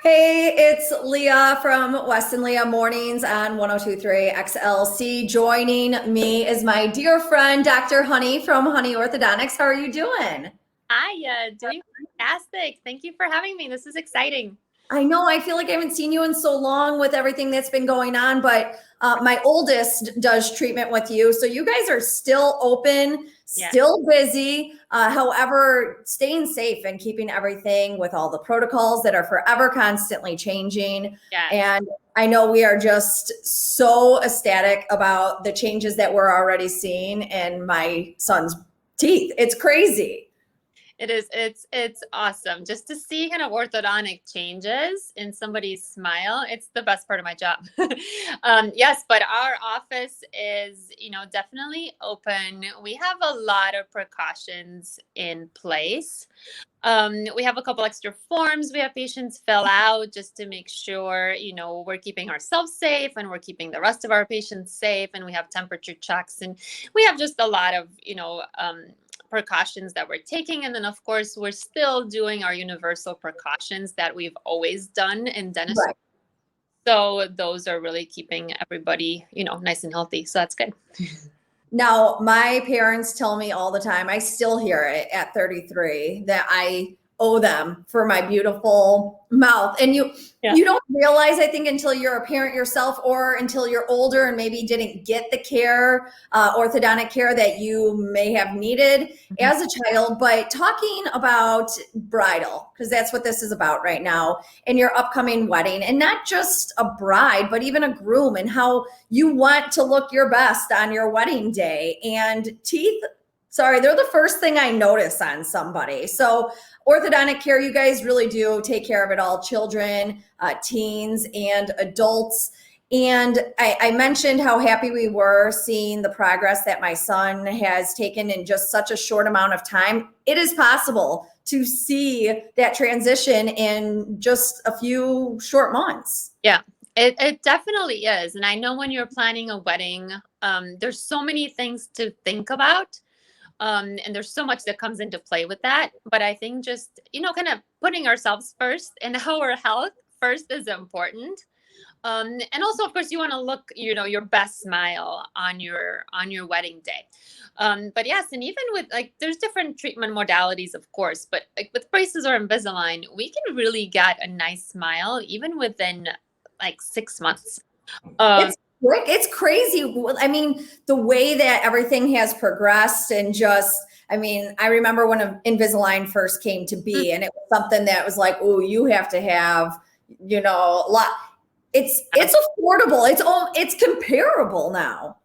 Hey, it's Leah from Weston Leah Mornings on 1023 XLC. Joining me is my dear friend, Dr. Honey from Honey Orthodontics. How are you doing? Hi, doing fantastic. Thank you for having me. This is exciting. I know, I feel like I haven't seen you in so long with everything that's been going on, but my oldest does treatment with you. So you guys are still open, Yeah, still busy. However, staying safe and keeping everything with all the protocols that are forever constantly changing. yeah. And I know we are just so ecstatic about the changes that we're already seeing in my son's teeth. It's crazy. It is. It's awesome just to see kind of orthodontic changes in somebody's smile. It's the best part of my job. Yes, but our office is, definitely open. We have a lot of precautions in place. We have a couple extra forms we have patients fill out just to make sure, we're keeping ourselves safe and we're keeping the rest of our patients safe. And we have temperature checks and we have just a lot of, precautions that we're taking. And then, of course, we're still doing our universal precautions that we've always done in dentistry. Right. So those are really keeping everybody, nice and healthy. So that's good. Now, my parents tell me all the time, I still hear it at 33, that I owe them for my beautiful mouth. And Yeah. you don't realize, I think, until you're a parent yourself or until you're older and maybe didn't get the care, orthodontic care that you may have needed as a child. But talking about bridal, because that's what this is about right now, and your upcoming wedding, and not just a bride, but even a groom, and how you want to look your best on your wedding day. And teeth, sorry, they're the first thing I notice on somebody. So orthodontic care, you guys really do take care of it all, children, teens, and adults. And I mentioned how happy we were seeing the progress that my son has taken in just such a short amount of time. It is possible to see that transition in just a few short months. Yeah, it definitely is. And I know when you're planning a wedding, there's so many things to think about. And there's so much that comes into play with that. But I think just, kind of putting ourselves first and our health first is important. And also, of course, you want to look, your best smile on your wedding day. But yes, and even with there's different treatment modalities, of course, but like with braces or Invisalign, we can really get a nice smile even within 6 months. Um, It's quick. It's crazy. I mean, the way that everything has progressed and just, I mean, I remember when Invisalign first came to be, and it was something that was like, oh, you have to have, a lot. It's affordable. It's comparable now.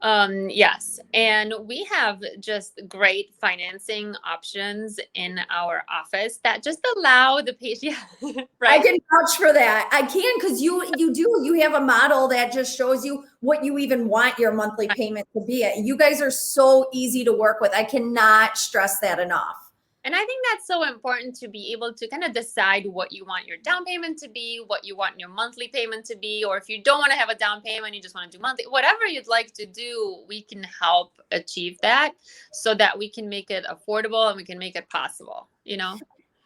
Yes, and we have just great financing options in our office that just allow the patient, yeah, I right? can vouch for that. I can, because you have a model that just shows you what you even want your monthly payment to be at. You guys are so easy to work with. I cannot stress that enough. And I think that's so important to be able to kind of decide what you want your down payment to be, what you want your monthly payment to be, or if you don't want to have a down payment, you just want to do monthly, whatever you'd like to do, we can help achieve that so that we can make it affordable and we can make it possible. And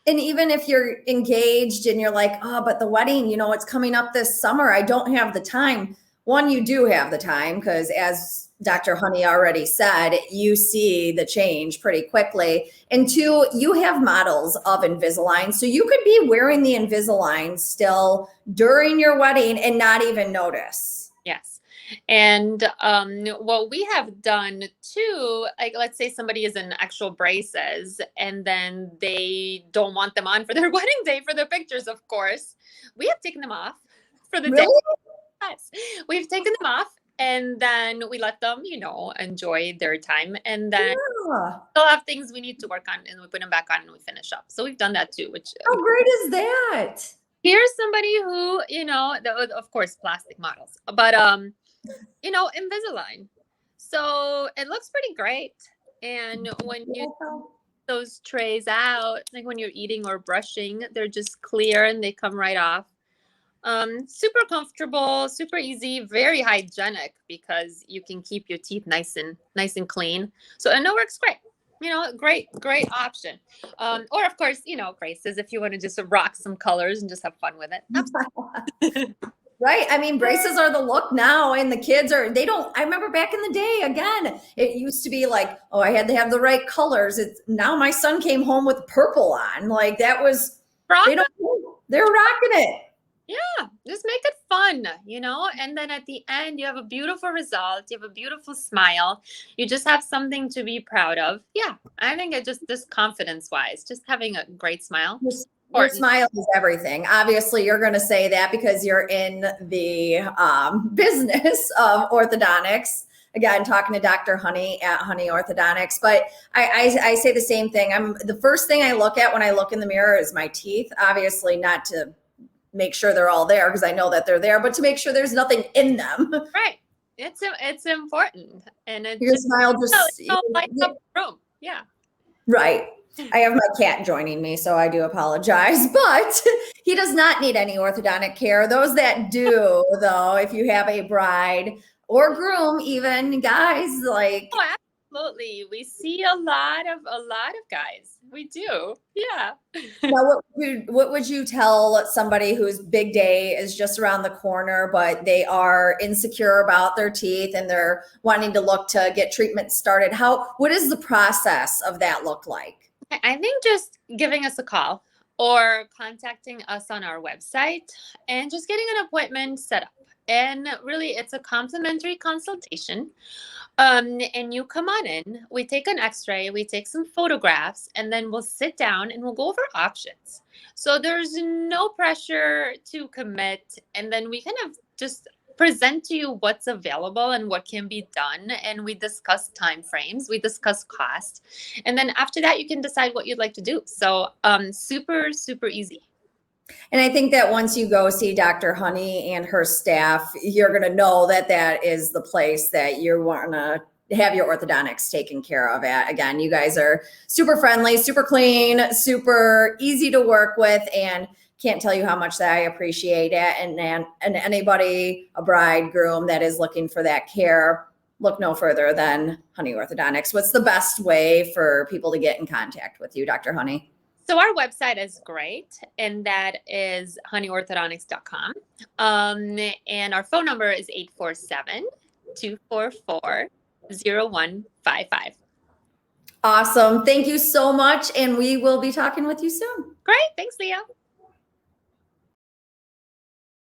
even if you're engaged and you're like, oh, but the wedding, it's coming up this summer, I don't have the time. One, you do have the time because, as Dr. Honey already said, you see the change pretty quickly. And two, you have models of Invisalign. So you could be wearing the Invisalign still during your wedding and not even notice. Yes. And what we have done too, like let's say somebody is in actual braces and then they don't want them on for their wedding day for their pictures, of course. We have taken them off for the day. Really? Yes. We've taken them off and then we let them, enjoy their time. And then Yeah. they'll have things we need to work on and we put them back on and we finish up. So we've done that too, which How great is that? here's somebody who, of course, plastic models, but Invisalign. So it looks pretty great. And when you those trays out, like when you're eating or brushing, they're just clear and they come right off. Super comfortable, super easy, very hygienic because you can keep your teeth nice and clean. So and it works great. great option. Or of course, braces if you want to just rock some colors and just have fun with it. Right. I mean, braces are the look now, and the kids I remember back in the day, again, it used to be like, oh, I had to have the right colors. Now my son came home with purple on. Like that was, they're rocking it. Yeah, just make it fun, and then at the end, you have a beautiful result. You have a beautiful smile. You just have something to be proud of. Yeah, I think it just confidence wise, just having a great smile. Your smile is everything. Obviously, you're going to say that because you're in the business of orthodontics. Again, talking to Dr. Honey at Honey Orthodontics. But I say the same thing. The first thing I look at when I look in the mirror is my teeth. Obviously, not to make sure they're all there because I know that they're there, but to make sure there's nothing in them. Right. It's important. And your smile just lights up the room. Yeah. Right. I have my cat joining me, so I do apologize, but he does not need any orthodontic care. Those that do, though, if you have a bride or groom, even guys, like. Oh, absolutely. We see a lot of guys. We do. Yeah. Now, what would you tell somebody whose big day is just around the corner, but they are insecure about their teeth and they're wanting to look to get treatment started? What does the process of that look like? I think just giving us a call or contacting us on our website and just getting an appointment set up. And really, it's a complimentary consultation. And you come on in, we take an x-ray, we take some photographs, and then we'll sit down and we'll go over options. So there's no pressure to commit. And then we kind of just present to you what's available and what can be done. And we discuss time frames, we discuss cost. And then after that, you can decide what you'd like to do. So super, super easy. And I think that once you go see Dr. Honey and her staff, you're going to know that is the place that you want to have your orthodontics taken care of at. Again, you guys are super friendly, super clean, super easy to work with, and can't tell you how much that I appreciate it. And anybody, a bride, groom that is looking for that care, look no further than Honey Orthodontics. What's the best way for people to get in contact with you, Dr. Honey? So our website is great, and that is honeyorthodontics.com. And our phone number is 847-244-0155. Awesome. Thank you so much. And we will be talking with you soon. Great. Thanks, Leah.